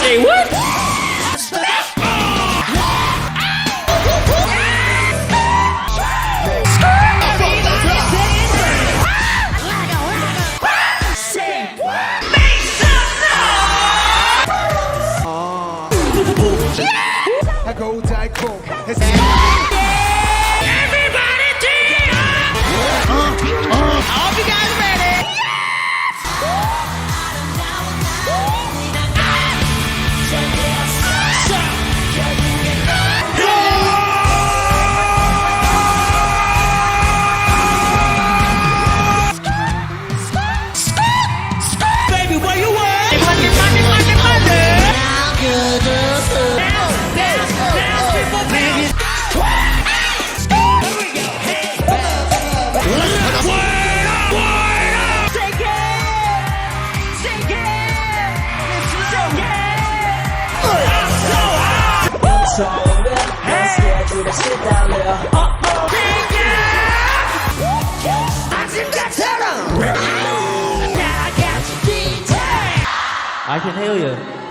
Say what? I go die cold. Everybody dance! I hope you guys ready. Baby, where you at? Money, money, money, money. Dance, people, baby. I can hear you.